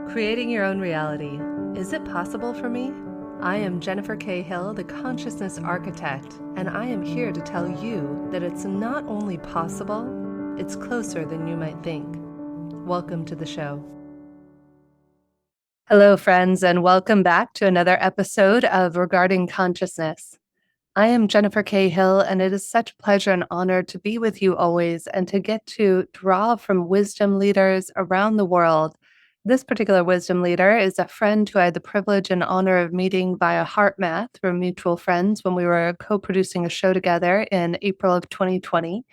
Creating your own reality. Is it possible for me? I am Jennifer K. Hill, the Consciousness Architect, and I am here to tell you that it's not only possible, it's closer than you might think. Welcome to the show. Hello, friends, and welcome back to another episode of Regarding Consciousness. I am Jennifer K. Hill, and it is such a pleasure and honor to be with you always and to get to draw from wisdom leaders around the world. This particular wisdom leader is a friend who I had the privilege and honor of meeting via HeartMath through mutual friends when we were co-producing a show together in April of 2020.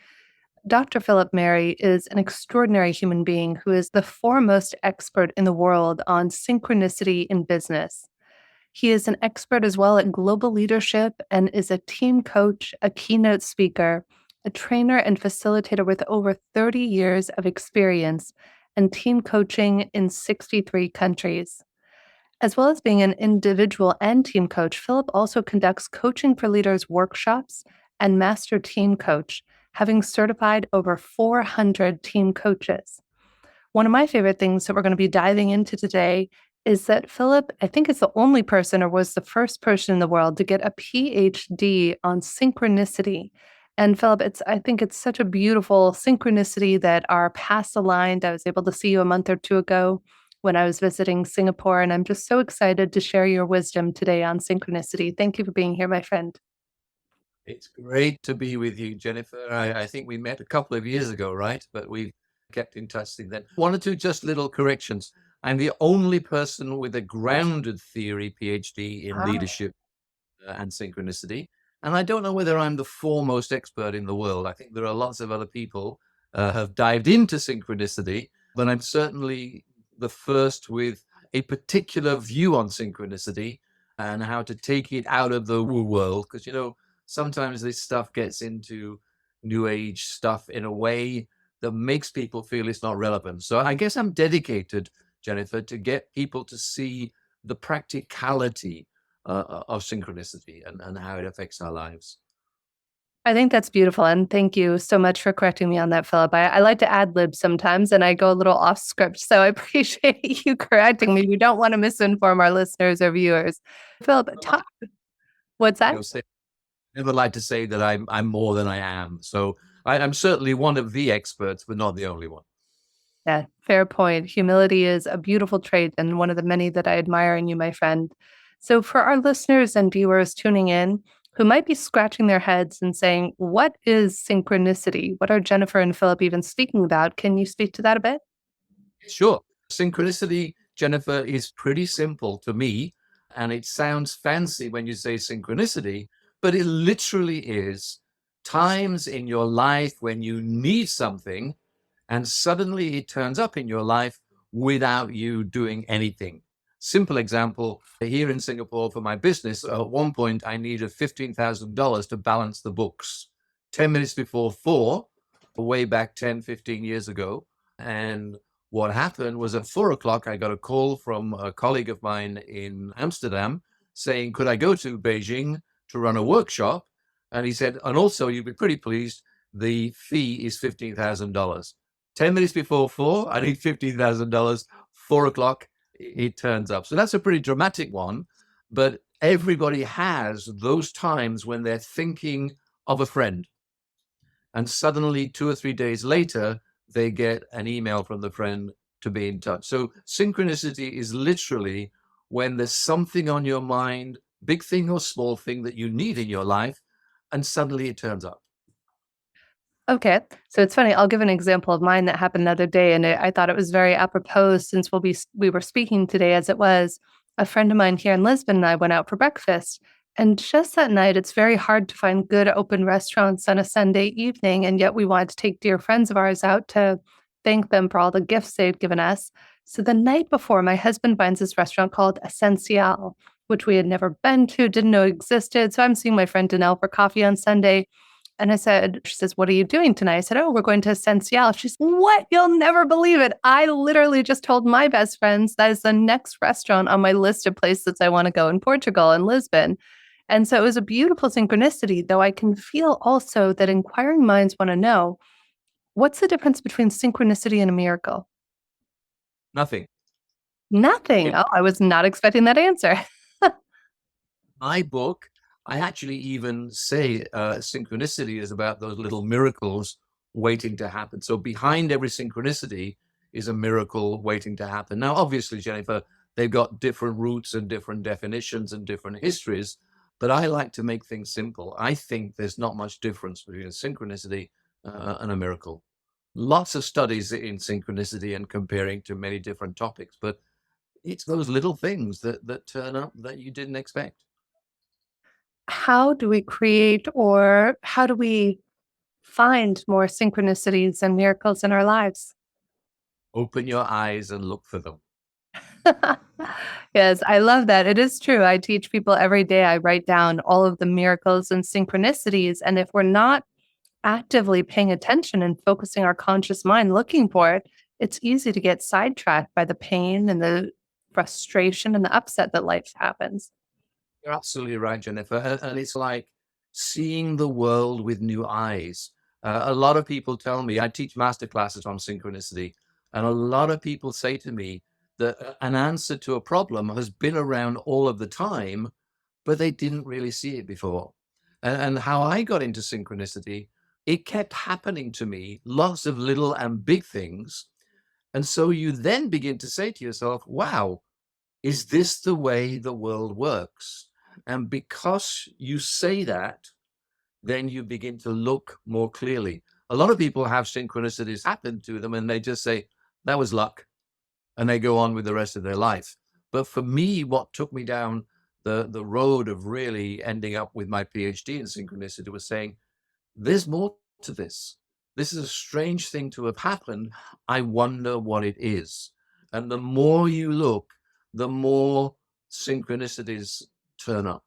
Dr. Philip Mary is an extraordinary human being who is the foremost expert in the world on synchronicity in business. He is an expert as well at global leadership and is a team coach, a keynote speaker, a trainer and facilitator with over 30 years of experience and team coaching in 63 countries. As well as being an individual and team coach, Philip also conducts coaching for leaders workshops and master team coach, having certified over 400 team coaches. One of my favorite things that we're going to be diving into today is that Philip, I think, is the only person or was the first person in the world to get a PhD on synchronicity. And Philip, I think it's such a beautiful synchronicity that our paths aligned. I was able to see you a month or two ago when I was visiting Singapore, and I'm just so excited to share your wisdom today on synchronicity. Thank you for being here, my friend. It's great to be with you, Jennifer. I think we met a couple of years ago, right? But we've kept in touch since then. One or two just little corrections. I'm the only person with a grounded theory PhD in Ah, leadership and synchronicity. And I don't know whether I'm the foremost expert in the world. I think there are lots of other people have dived into synchronicity, but I'm certainly the first with a particular view on synchronicity and how to take it out of the woo world. Because, sometimes this stuff gets into new age stuff in a way that makes people feel it's not relevant. So I guess I'm dedicated, Jennifer, to get people to see the practicality of synchronicity and how it affects our lives. I think that's beautiful. And thank you so much for correcting me on that, Philip. I like to ad lib sometimes and I go a little off script. So I appreciate you correcting me. We don't want to misinform our listeners or viewers. Philip, what's that? Say, never like to say that I'm more than I am. So I'm certainly one of the experts, but not the only one. Yeah, fair point. Humility is a beautiful trait and one of the many that I admire in you, my friend. So, for our listeners and viewers tuning in who might be scratching their heads and saying, what is synchronicity? What are Jennifer and Philip even speaking about? Can you speak to that a bit? Sure. Synchronicity, Jennifer, is pretty simple to me. And it sounds fancy when you say synchronicity, but it literally is times in your life when you need something and suddenly it turns up in your life without you doing anything. Simple example, here in Singapore for my business, at one point I needed $15,000 to balance the books. 10 minutes before 4, way back 10, 15 years ago. And what happened was at 4 o'clock, I got a call from a colleague of mine in Amsterdam saying, could I go to Beijing to run a workshop? And he said, and also you'd be pretty pleased, the fee is $15,000. 10 minutes before 4, I need $15,000. 4 o'clock, it turns up. So that's a pretty dramatic one. But everybody has those times when they're thinking of a friend. And suddenly 2 or 3 days later, they get an email from the friend to be in touch. So synchronicity is literally when there's something on your mind, big thing or small thing that you need in your life, and suddenly it turns up. Okay. So it's funny. I'll give an example of mine that happened the other day, and I thought it was very apropos since we were speaking today. As it was, a friend of mine here in Lisbon and I went out for breakfast, and just that night, it's very hard to find good open restaurants on a Sunday evening, and yet we wanted to take dear friends of ours out to thank them for all the gifts they'd given us. So the night before, my husband finds this restaurant called Essencial, which we had never been to, didn't know existed. So I'm seeing my friend Danelle for coffee on Sunday. And she says, what are you doing tonight? I said, oh, we're going to Essencial. She's, what? You'll never believe it. I literally just told my best friends that is the next restaurant on my list of places I want to go in Portugal and Lisbon. And so it was a beautiful synchronicity, though I can feel also that inquiring minds want to know, what's the difference between synchronicity and a miracle? Nothing. Nothing. In Oh, I was not expecting that answer. my book, I actually even say synchronicity is about those little miracles waiting to happen. So behind every synchronicity is a miracle waiting to happen. Now, obviously, Jennifer, they've got different roots and different definitions and different histories, but I like to make things simple. I think there's not much difference between a synchronicity and a miracle. Lots of studies in synchronicity and comparing to many different topics, but it's those little things that turn up that you didn't expect. How do we create or how do we find more synchronicities and miracles in our lives? Open your eyes and look for them. Yes, I love that. It is true. I teach people every day. I write down all of the miracles and synchronicities. And if we're not actively paying attention and focusing our conscious mind looking for it, it's easy to get sidetracked by the pain and the frustration and the upset that life happens. You're absolutely right, Jennifer. And it's like seeing the world with new eyes. A lot of people tell me, I teach master classes on synchronicity, and a lot of people say to me that an answer to a problem has been around all of the time, but they didn't really see it before. And how I got into synchronicity, it kept happening to me, lots of little and big things. And so you then begin to say to yourself, wow, is this the way the world works? And because you say that, then you begin to look more clearly. A lot of people have synchronicities happen to them and they just say, that was luck. And they go on with the rest of their life. But for me, what took me down the road of really ending up with my PhD in synchronicity was saying, there's more to this. This is a strange thing to have happened. I wonder what it is. And the more you look, the more synchronicities turn up.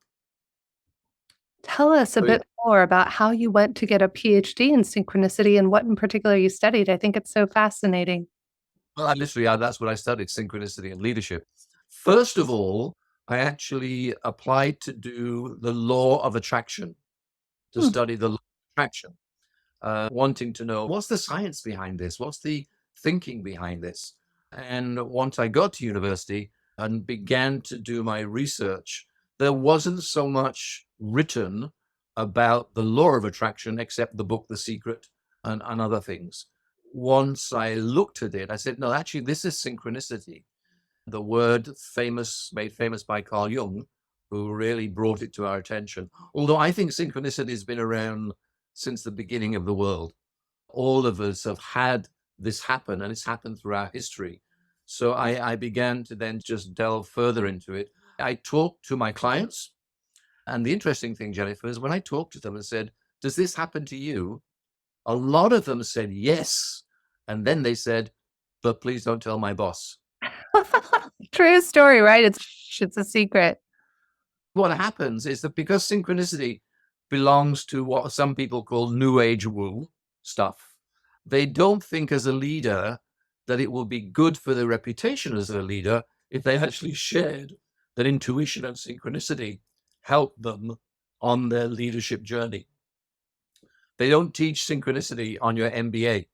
Tell us a So yeah, bit more about how you went to get a PhD in synchronicity and what in particular you studied. I think it's so fascinating. well, I literally, that's what I studied, synchronicity and leadership. First of all, I actually applied to do the law of attraction, to Hmm. study the law of attraction. Wanting to know what's the science behind this? What's the thinking behind this? And once I got to university and began to do my research, there wasn't so much written about the law of attraction except the book The Secret and other things. Once I looked at it, I said, no, actually, this is synchronicity. The word famous, made famous by Carl Jung, who really brought it to our attention. Although I think synchronicity has been around since the beginning of the world. All of us have had this happen, and it's happened throughout history. So I began to then just delve further into it. I talked to my clients, and the interesting thing, Jennifer, is when I talked to them and said, does this happen to you? A lot of them said yes. And then they said, but please don't tell my boss. True story, right? It's a secret. What happens is that because synchronicity belongs to what some people call new age woo stuff, they don't think as a leader that it will be good for their reputation as a leader if they actually shared that intuition and synchronicity help them on their leadership journey. They don't teach synchronicity on your MBA.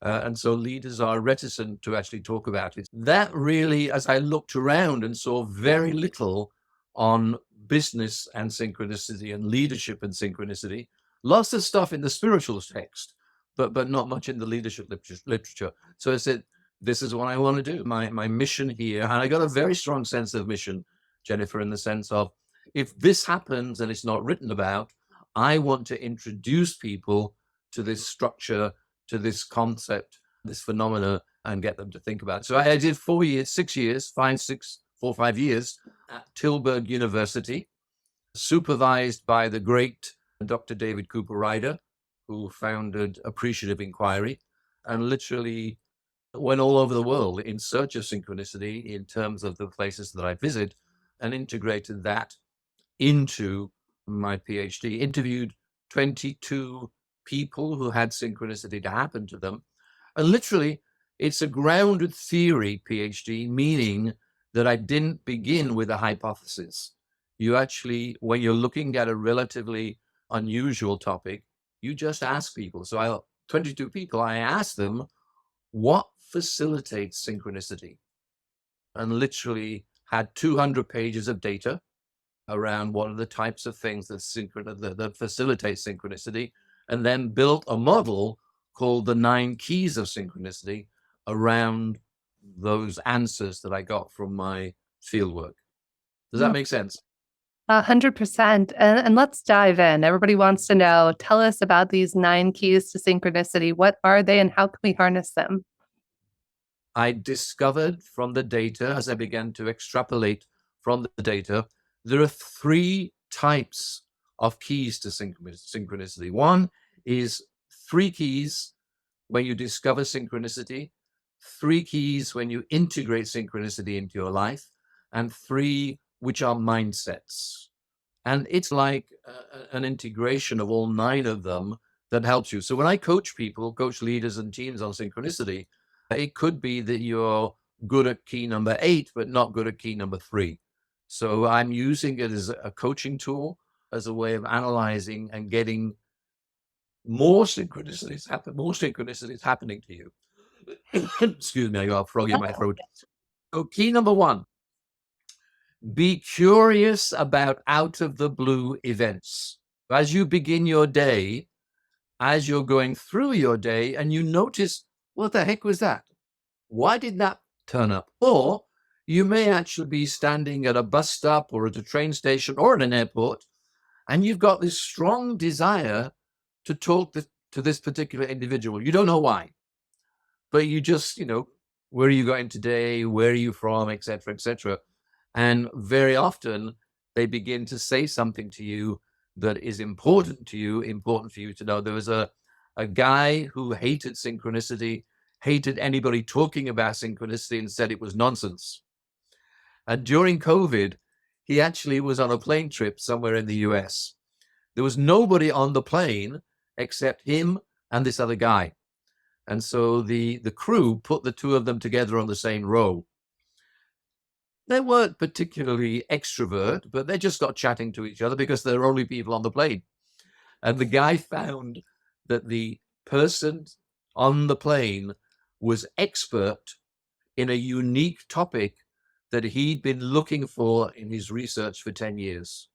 And so leaders are reticent to actually talk about it. That really, as I looked around and saw very little on business and synchronicity and leadership and synchronicity, lots of stuff in the spiritual text, but not much in the leadership literature. So I said, this is what I want to do. My mission here, and I got a very strong sense of mission, Jennifer, in the sense of if this happens and it's not written about, I want to introduce people to this structure, to this concept, this phenomena, and get them to think about it. So I did 4 years, 6 years, 4 or 5 years at Tilburg University, supervised by the great Dr. David Cooper Ryder, who founded Appreciative Inquiry, and literally went all over the world in search of synchronicity in terms of the places that I visit, and integrated that into my PhD. Interviewed 22 people who had synchronicity to happen to them. And literally, it's a grounded theory PhD, meaning that I didn't begin with a hypothesis. You actually, when you're looking at a relatively unusual topic, you just ask people. So 22 people, I asked them, what facilitates synchronicity? and literally had 200 pages of data around what are the types of things that facilitate synchronicity, and then built a model called the 9 keys of synchronicity around those answers that I got from my fieldwork. Does that Mm, make sense? 100%. And let's dive in. Everybody wants to know, tell us about these 9 keys to synchronicity. What are they and how can we harness them? I discovered from the data, as I began to extrapolate from the data, there are 3 types of keys to synchronicity. One is 3 keys when you discover synchronicity, 3 keys when you integrate synchronicity into your life, and 3 which are mindsets. And it's like an integration of all 9 of them that helps you. So when I coach people, coach leaders and teams on synchronicity, it could be that you're good at key number 8, but not good at key number 3. So I'm using it as a coaching tool, as a way of analyzing and getting more synchronicities happening to you. Excuse me, I got a frog in my throat. So key number 1, be curious about out of the blue events. As you begin your day, as you're going through your day, and you notice, what the heck was that? Why did that turn up? Or you may actually be standing at a bus stop or at a train station or at an airport, and you've got this strong desire to talk to this particular individual. You don't know why, but you just, where are you going today? Where are you from? Et cetera, et cetera. And very often they begin to say something to you that is important to you, important for you to know. There was a guy who hated synchronicity, hated anybody talking about synchronicity, and said it was nonsense. And during COVID, he actually was on a plane trip somewhere in the US. There was nobody on the plane except him and this other guy. And so the crew put the 2 of them together on the same row. They weren't particularly extrovert, but they just got chatting to each other because they're only people on the plane. And the guy found that the person on the plane was expert in a unique topic that he'd been looking for in his research for 10 years.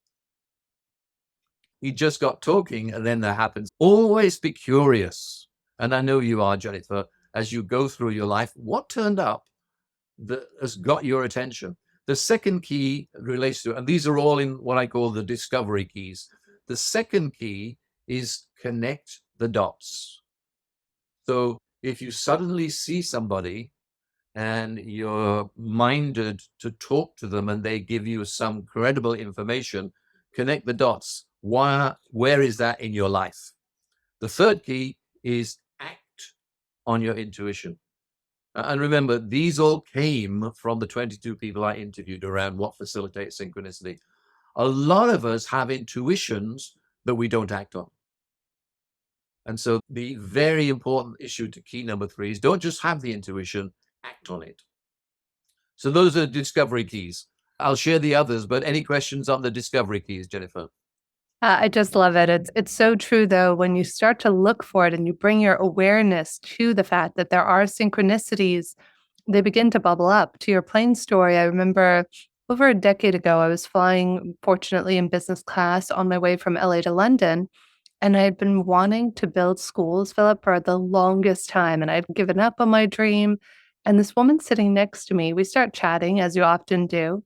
He just got talking, and then that happens. Always be curious. And I know you are, Jennifer, as you go through your life, what turned up that has got your attention? The second key relates to, and these are all in what I call the discovery keys. The second key is connect the dots. So if you suddenly see somebody and you're minded to talk to them and they give you some credible information, connect the dots. Where is that in your life? The third key is act on your intuition. And remember, these all came from the 22 people I interviewed around what facilitates synchronicity. A lot of us have intuitions that we don't act on. And so the very important issue to key number 3 is don't just have the intuition, act on it. So those are discovery keys. I'll share the others, but any questions on the discovery keys, Jennifer? I just love it. It's so true though, when you start to look for it and you bring your awareness to the fact that there are synchronicities, they begin to bubble up. To your plane story, I remember over a decade ago, I was flying, fortunately, in business class on my way from LA to London. And I had been wanting to build schools, Philip, for the longest time. And I'd given up on my dream. And this woman sitting next to me, we start chatting, as you often do.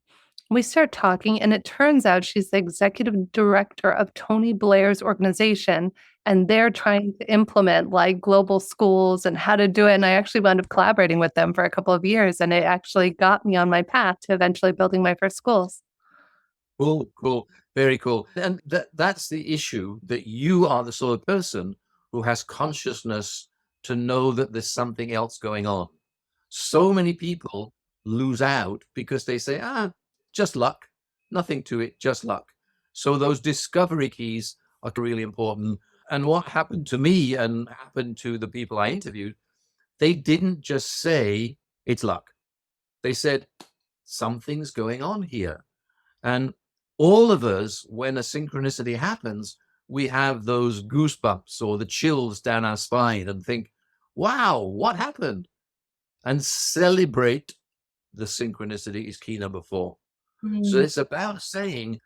We start talking, and it turns out she's the executive director of Tony Blair's organization. And they're trying to implement like global schools and how to do it. And I actually wound up collaborating with them for a couple of years. And it actually got me on my path to eventually building my first schools. Cool, cool, very cool. And that's the issue, that you are the sort of person who has consciousness to know that there's something else going on. So many people lose out because they say, just luck, nothing to it, just luck. So those discovery keys are really important. And what happened to me and happened to the people I interviewed, they didn't just say it's luck. They said, something's going on here. And all of us, when a synchronicity happens, we have those goosebumps or the chills down our spine and think, wow, what happened? And celebrate the synchronicity is key number 4. So Mm. it's about saying,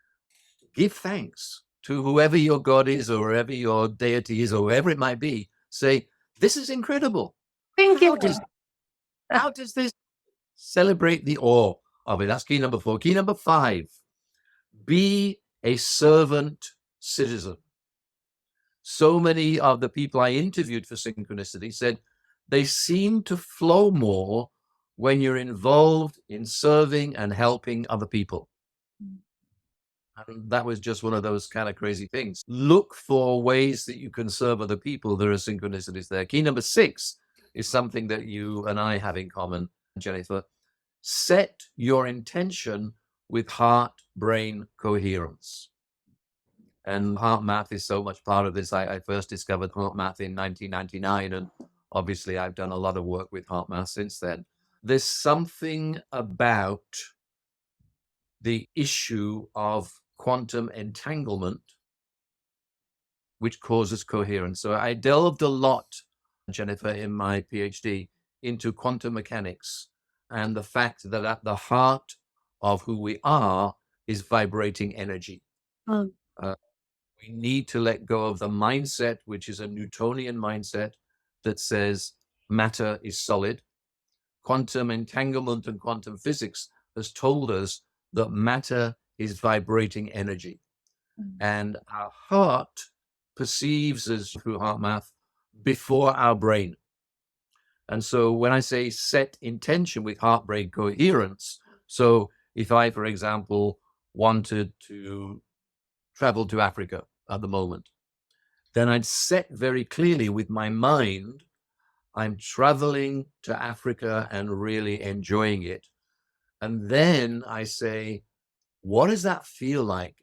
give thanks to whoever your God is or wherever your deity is or wherever it might be. Say, this is incredible. Thank How you. does how does this celebrate the awe of it? That's key number 4. Key number 5, be a servant citizen. So many of the people I interviewed for Synchronicity said they seem to flow more when you're involved in serving and helping other people. And that was just one of those kind of crazy things. Look for ways that you can serve other people. There are synchronicities there. Key number 6 is something that you and I have in common, Jennifer. Set your intention with heart-brain coherence. And heart math is so much part of this. I first discovered heart math in 1999, and obviously I've done a lot of work with heart math since then. There's something about the issue of quantum entanglement which causes coherence. So I delved a lot, Jennifer, in my PhD into quantum mechanics and the fact that at the heart of who we are is vibrating energy. Um, Uh, we need to let go of the mindset, which is a Newtonian mindset that says matter is solid. Quantum entanglement and quantum physics has told us that matter is vibrating energy. And our heart perceives as through heart math before our brain. And so when I say set intention with heart brain coherence, so if I, for example, wanted to travel to Africa at the moment, then I'd set very clearly with my mind, I'm traveling to Africa and really enjoying it. And then I say, what does that feel like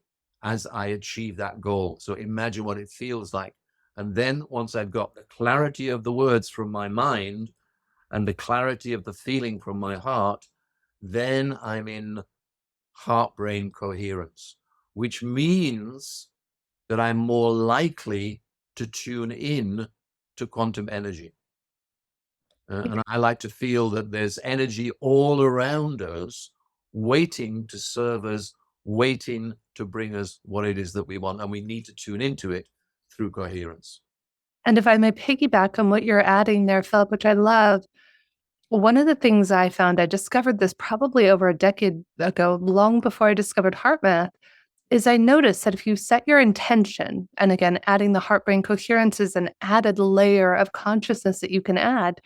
as I achieve that goal? So imagine what it feels like. And then once I've got the clarity of the words from my mind and the clarity of the feeling from my heart, then I'm in heart-brain coherence, which means that I'm more likely to tune in to quantum energy. And I like to feel that there's energy all around us waiting to serve us, waiting to bring us what it is that we want. And we need to tune into it through coherence. And if I may piggyback on what you're adding there, Philip, which I love, one of the things I found, I discovered this probably over a decade ago, long before I discovered heart math, is I noticed that if you set your intention, and again, adding the heart brain coherence is an added layer of consciousness that you can add.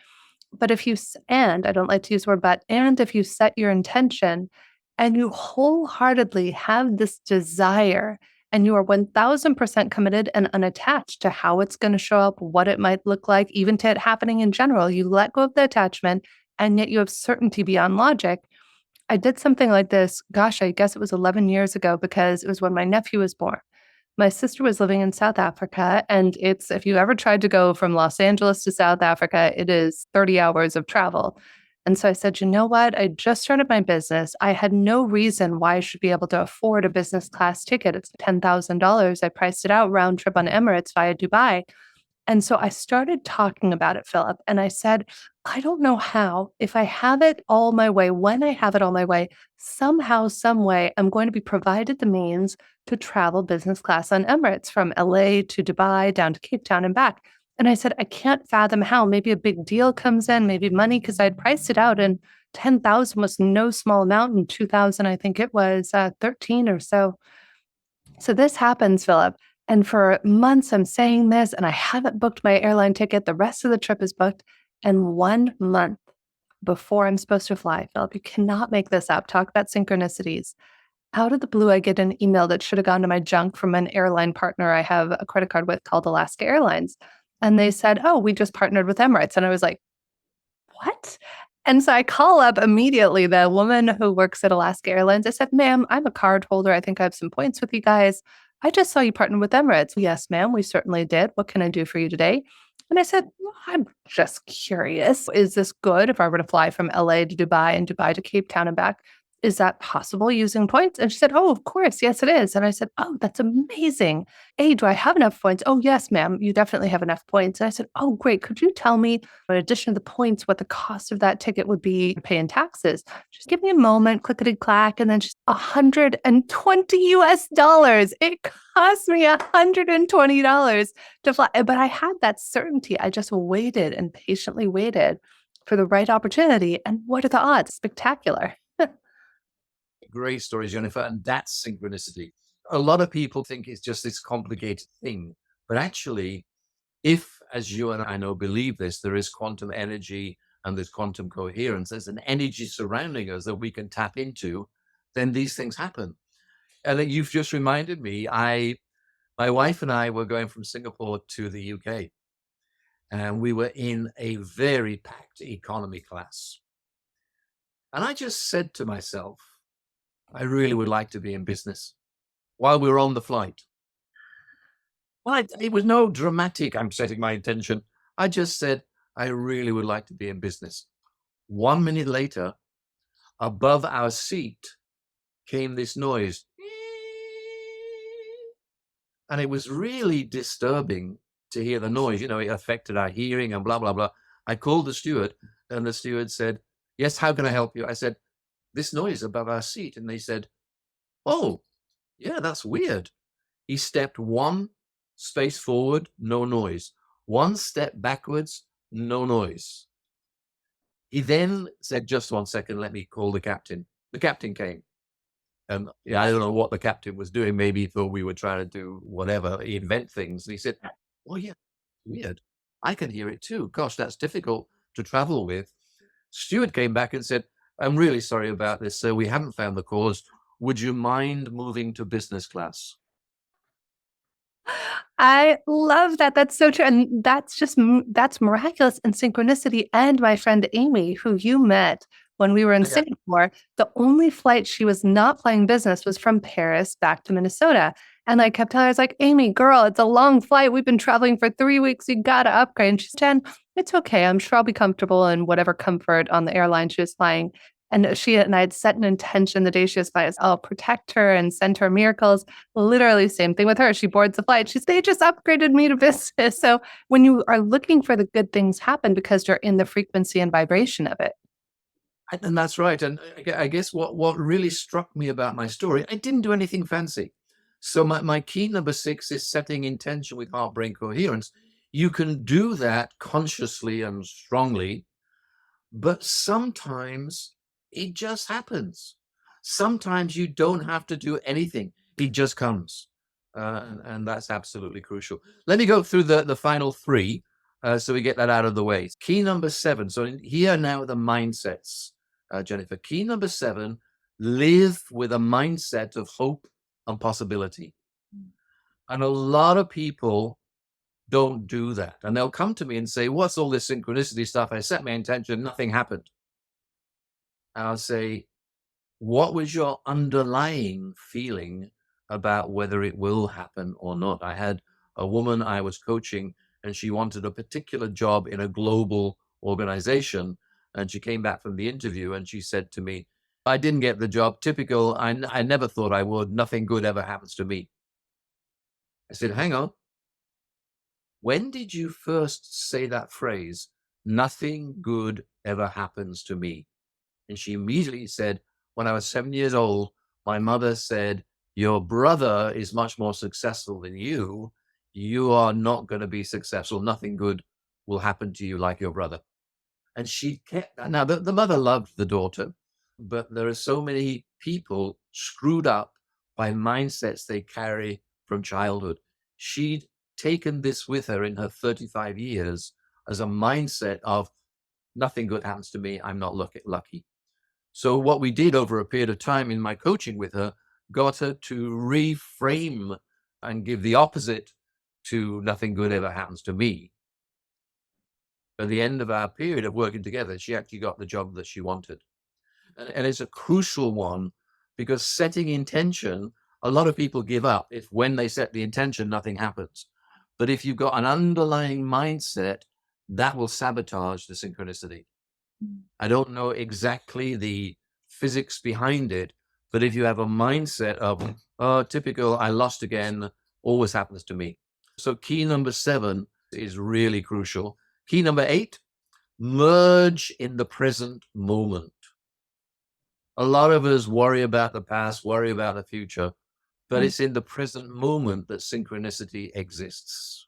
But if you, and I don't like to use the word but, and if you set your intention and you wholeheartedly have this desire and you are 1000% committed and unattached to how it's going to show up, what it might look like, even to it happening in general, you let go of the attachment and yet you have certainty beyond logic. I did something like this, gosh, I guess it was 11 years ago because it was when my nephew was born. My sister was living in South Africa, and it's if you ever tried to go from Los Angeles to South Africa, it is 30 hours of travel. And so I said, you know what? I just started my business. I had no reason why I should be able to afford a business class ticket. It's $10,000. I priced it out round trip on Emirates via Dubai. And so I started talking about it, Philip, and I said, I don't know how, if I have it all my way, when I have it all my way, somehow, some way, I'm going to be provided the means to travel business class on Emirates from LA to Dubai, down to Cape Town and back. And I said, I can't fathom how. Maybe a big deal comes in, maybe money, because I'd priced it out and 10,000 was no small amount. And 2000, I think it was 13 or so. So this happens, Philip. And for months, I'm saying this, and I haven't booked my airline ticket. The rest of the trip is booked. And 1 month before I'm supposed to fly, Philip, you cannot make this up. Talk about synchronicities. Out of the blue, I get an email that should have gone to my junk from an airline partner I have a credit card with called Alaska Airlines. And they said, oh, we just partnered with Emirates. And I was like, what? And so I call up immediately the woman who works at Alaska Airlines. I said, ma'am, I'm a card holder. I think I have some points with you guys. I just saw you partner with Emirates. Yes, ma'am, we certainly did. What can I do for you today? And I said, well, I'm just curious. Is this good if I were to fly from LA to Dubai and Dubai to Cape Town and back? is that possible using points? And she said, oh, of course. Yes, it is. And I said, oh, that's amazing. Hey, do I have enough points? Oh, yes, ma'am. You definitely have enough points. And I said, oh, great. Could you tell me, in addition to the points, what the cost of that ticket would be to pay in taxes? Just give me a moment, clickety clack. And then she's $120 US. It cost me $120 to fly. But I had that certainty. I just waited and patiently waited for the right opportunity. And what are the odds? Spectacular. Great story, Jennifer. And that's synchronicity. A lot of people think it's just this complicated thing. But actually, if, as you and I know, believe this, there is quantum energy and there's quantum coherence, there's an energy surrounding us that we can tap into, then these things happen. And then you've just reminded me, my wife and I were going from Singapore to the UK, and we were in a very packed economy class. And I just said to myself, I really would like to be in business while we were on the flight. Well, it was no dramatic, I'm setting my intention. I just said, I really would like to be in business. 1 minute later, above our seat came this noise. And it was really disturbing to hear the noise. You know, it affected our hearing and blah, blah, blah. I called the steward, and the steward said, yes, how can I help you? I said, this noise above our seat. And they said, oh, yeah, that's weird. He stepped one space forward, no noise. One step backwards, no noise. He then said, just 1 second, let me call the captain. The captain came. And yeah, I don't know what the captain was doing. Maybe he thought we were trying to do whatever, invent things. And he said, oh, yeah, weird. I can hear it too. Gosh, that's difficult to travel with. Steward came back and said, I'm really sorry about this, sir. We haven't found the cause. Would you mind moving to business class? I love that. That's so true. And that's miraculous and synchronicity. And my friend Amy, who you met when we were in Yeah. Singapore, the only flight she was not flying business was from Paris back to Minnesota. And I kept telling her, I was like, Amy, girl, it's a long flight. We've been traveling for 3 weeks. You got to upgrade. And she's 10. It's okay. I'm sure I'll be comfortable in whatever comfort on the airline she was flying. And she and I had set an intention the day she was flying. I'll protect her and send her miracles. Literally, same thing with her. She boards the flight. They just upgraded me to business. So when you are looking for the good things happen because you're in the frequency and vibration of it. And that's right. And I guess what really struck me about my story, I didn't do anything fancy. So my key number 6 is setting intention with heart-brain coherence. You can do that consciously and strongly, but sometimes it just happens. Sometimes you don't have to do anything. It just comes. And that's absolutely crucial. Let me go through the final 3 so we get that out of the way. Key number 7. So here now are the mindsets, Jennifer. Key number 7, live with a mindset of hope and possibility. And a lot of people don't do that. And they'll come to me and say, what's all this synchronicity stuff? I set my intention, nothing happened. And I'll say, what was your underlying feeling about whether it will happen or not? I had a woman I was coaching, and she wanted a particular job in a global organization. And she came back from the interview and she said to me, I didn't get the job. Typical. I never thought I would. Nothing good ever happens to me. I said, hang on. When did you first say that phrase? Nothing good ever happens to me. And she immediately said, when I was 7 years old, my mother said, your brother is much more successful than you. You are not going to be successful. Nothing good will happen to you like your brother. And she kept, now the mother loved the daughter, but there are so many people screwed up by mindsets they carry from childhood. She'd taken this with her in her 35 years as a mindset of nothing good happens to me. I'm not lucky. So what we did over a period of time in my coaching with her got her to reframe and give the opposite to nothing good ever happens to me. At the end of our period of working together, she actually got the job that she wanted. And it's a crucial one because setting intention, a lot of people give up if when they set the intention, nothing happens. But if you've got an underlying mindset, that will sabotage the synchronicity. I don't know exactly the physics behind it. But if you have a mindset of, oh, typical, I lost again, always happens to me. So key number 7 is really crucial. Key number 8, merge in the present moment. A lot of us worry about the past, worry about the future, but it's in the present moment that synchronicity exists.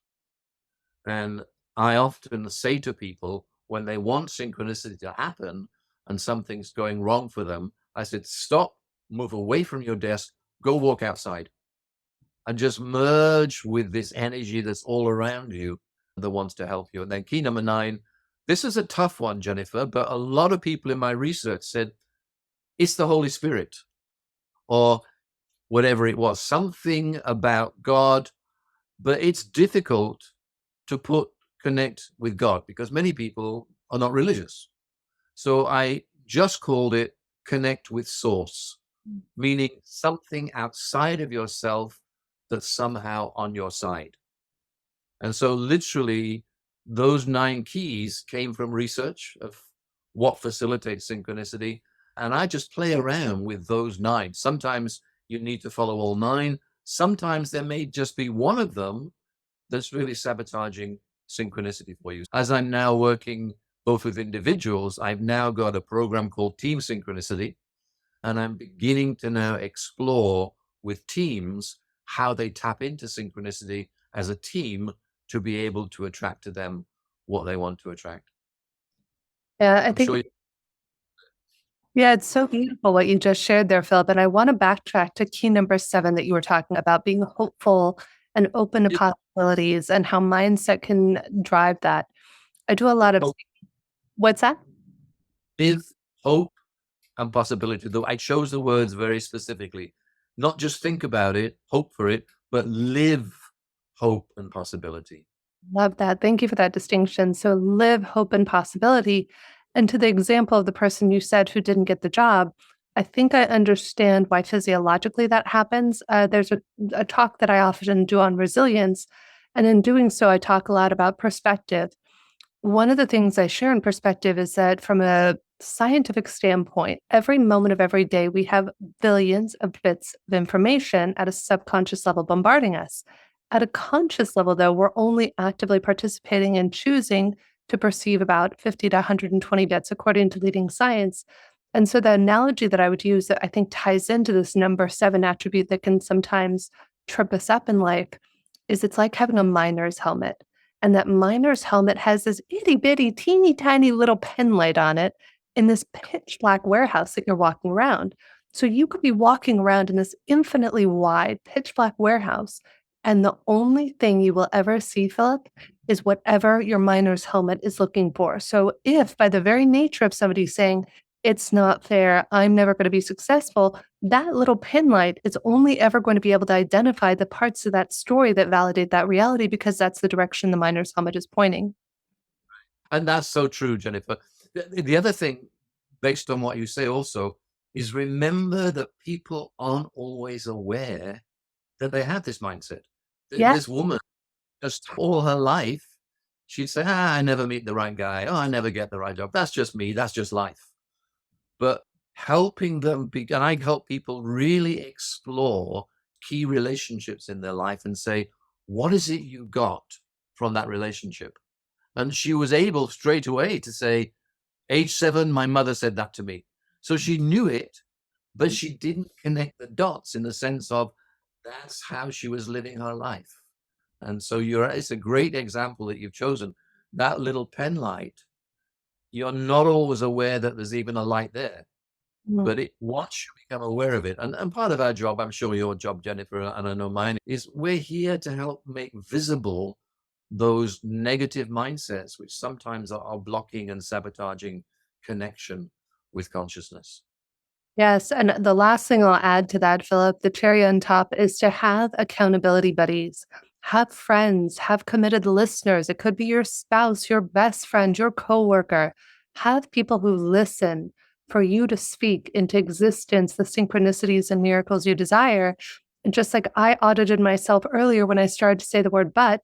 And I often say to people when they want synchronicity to happen and something's going wrong for them, I said, stop, move away from your desk, go walk outside and just merge with this energy that's all around you that wants to help you. And then key number 9, this is a tough one, Jennifer, but a lot of people in my research said it's the Holy Spirit or whatever it was, something about God, but it's difficult to connect with God because many people are not religious. So I just called it connect with source, meaning something outside of yourself that's somehow on your side. And so literally those 9 keys came from research of what facilitates synchronicity. And I just play around with those 9. Sometimes you need to follow all 9. Sometimes there may just be one of them that's really sabotaging synchronicity for you. As I'm now working both with individuals, I've now got a program called Team Synchronicity, and I'm beginning to now explore with teams how they tap into synchronicity as a team to be able to attract to them what they want to attract. Yeah, I I'm sure think, yeah, it's so beautiful what you just shared there, Philip. And I want to backtrack to key number 7 that you were talking about, being hopeful and open to you possibilities and how mindset can drive that. I do a lot of, hope what's that? with hope and possibility, though I chose the words very specifically. Not just think about it, hope for it, but live hope and possibility. Love that. Thank you for that distinction. So live hope and possibility. And to the example of the person you said who didn't get the job, I think I understand why physiologically that happens. There's a talk that I often do on resilience. And in doing so, I talk a lot about perspective. One of the things I share in perspective is that from a scientific standpoint, every moment of every day, we have billions of bits of information at a subconscious level bombarding us. At a conscious level, though, we're only actively participating and choosing to perceive about 50 to 120 bits, according to leading science. And so the analogy that I would use that I think ties into this number 7 attribute that can sometimes trip us up in life is it's like having a miner's helmet. And that miner's helmet has this itty bitty, teeny tiny little pen light on it in this pitch black warehouse that you're walking around. So you could be walking around in this infinitely wide, pitch black warehouse. And the only thing you will ever see, Philip, is whatever your miner's helmet is looking for. So if by the very nature of somebody saying, it's not fair, I'm never going to be successful, that little pin light is only ever going to be able to identify the parts of that story that validate that reality because that's the direction the miner's helmet is pointing. And that's so true, Jennifer. The other thing, based on what you say also, is remember that people aren't always aware that they have this mindset. Yeah. This woman, just all her life, she'd say, I never meet the right guy. Oh, I never get the right job. That's just me. That's just life. But helping them and I help people really explore key relationships in their life and say, what is it you got from that relationship? And she was able straight away to say, age 7, my mother said that to me. So she knew it, but she didn't connect the dots in the sense of that's how she was living her life. And so it's a great example that you've chosen. That little pen light, you're not always aware that there's even a light there. Mm. But once you become aware of it, and part of our job, I'm sure your job, Jennifer, and I know mine, is we're here to help make visible those negative mindsets, which sometimes are blocking and sabotaging connection with consciousness. Yes, and the last thing I'll add to that, Philip, the cherry on top is to have accountability buddies, have friends, have committed listeners. It could be your spouse, your best friend, your coworker. Have people who listen for you to speak into existence the synchronicities and miracles you desire. And just like I audited myself earlier when I started to say the word but,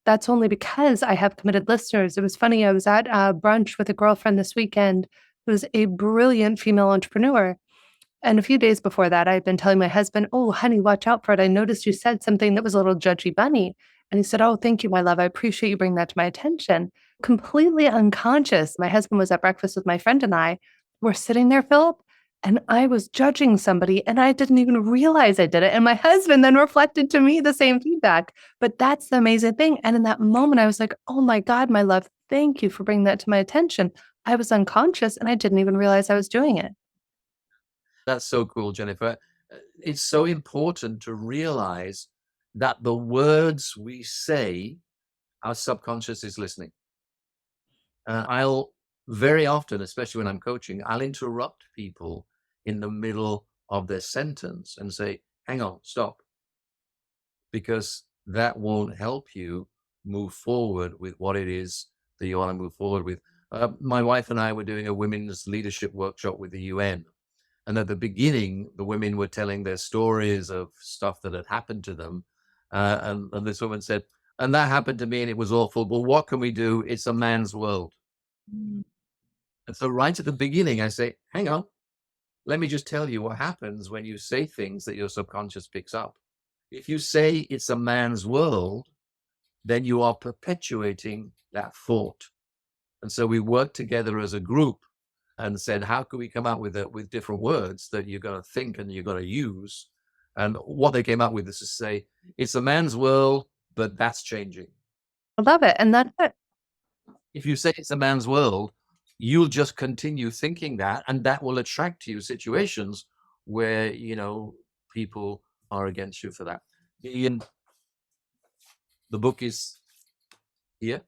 that's only because I have committed listeners. It was funny, I was at brunch with a girlfriend this weekend who's a brilliant female entrepreneur. And a few days before that, I had been telling my husband, "Oh, honey, watch out for it. I noticed you said something that was a little judgy bunny." And he said, "Oh, thank you, my love. I appreciate you bringing that to my attention." Completely unconscious. My husband was at breakfast with my friend and I. We're sitting there, Philip, and I was judging somebody and I didn't even realize I did it. And my husband then reflected to me the same feedback. But that's the amazing thing. And in that moment, I was like, "Oh my God, my love, thank you for bringing that to my attention." I was unconscious and I didn't even realize I was doing it. That's so cool, Jennifer. It's so important to realize that the words we say, our subconscious is listening. I'll very often, especially when I'm coaching, I'll interrupt people in the middle of their sentence and say, hang on, stop, because that won't help you move forward with what it is that you want to move forward with. My wife and I were doing a women's leadership workshop with the UN. And at the beginning, the women were telling their stories of stuff that had happened to them. And this woman said, and that happened to me and it was awful. But what can we do? It's a man's world. And so right at the beginning, I say, hang on, let me just tell you what happens when you say things that your subconscious picks up. If you say it's a man's world, then you are perpetuating that thought. And so we worked together as a group and said, how can we come up with different words that you're going to think and you're going to use? And what they came up with is to say, it's a man's world, but that's changing. I love it. And that's it. If you say it's a man's world, you'll just continue thinking that, and that will attract to you situations where, people are against you for that. Ian, the book is here.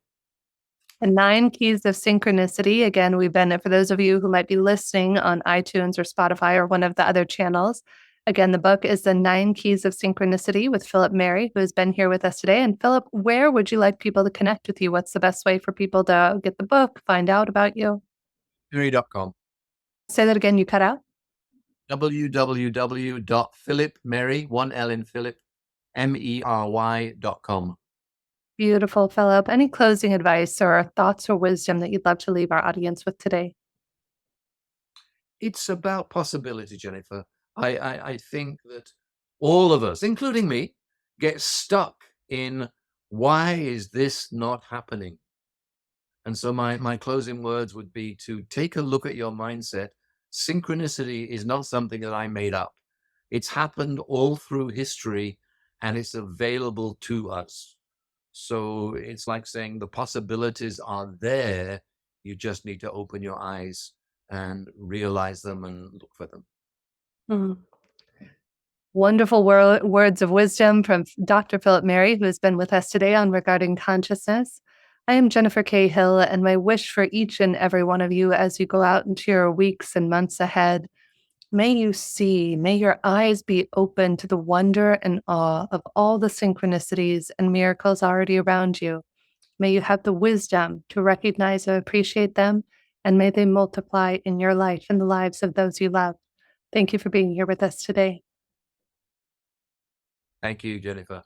The 9 Keys of Synchronicity. Again, we've been, for those of you who might be listening on iTunes or Spotify or one of the other channels, again, the book is The 9 Keys of Synchronicity with Philip Mary, who has been here with us today. And Philip, where would you like people to connect with you? What's the best way for people to get the book, find out about you? Mary.com. Say that again, you cut out. www.philipmary, one L in Philip, MERY.com. Beautiful, Philip. Any closing advice or thoughts or wisdom that you'd love to leave our audience with today? It's about possibility, Jennifer. I think that all of us, including me, get stuck in why is this not happening? And so my closing words would be to take a look at your mindset. Synchronicity is not something that I made up. It's happened all through history and it's available to us. So it's like saying the possibilities are there. You just need to open your eyes and realize them and look for them. Mhm. Wonderful words of wisdom from Dr. Philip Mary, who has been with us today on Regarding Consciousness. I am Jennifer K. Hill, and my wish for each and every one of you as you go out into your weeks and months ahead, may you see, may your eyes be open to the wonder and awe of all the synchronicities and miracles already around you. May you have the wisdom to recognize and appreciate them, and may they multiply in your life and the lives of those you love. Thank you for being here with us today. Thank you, Jennifer.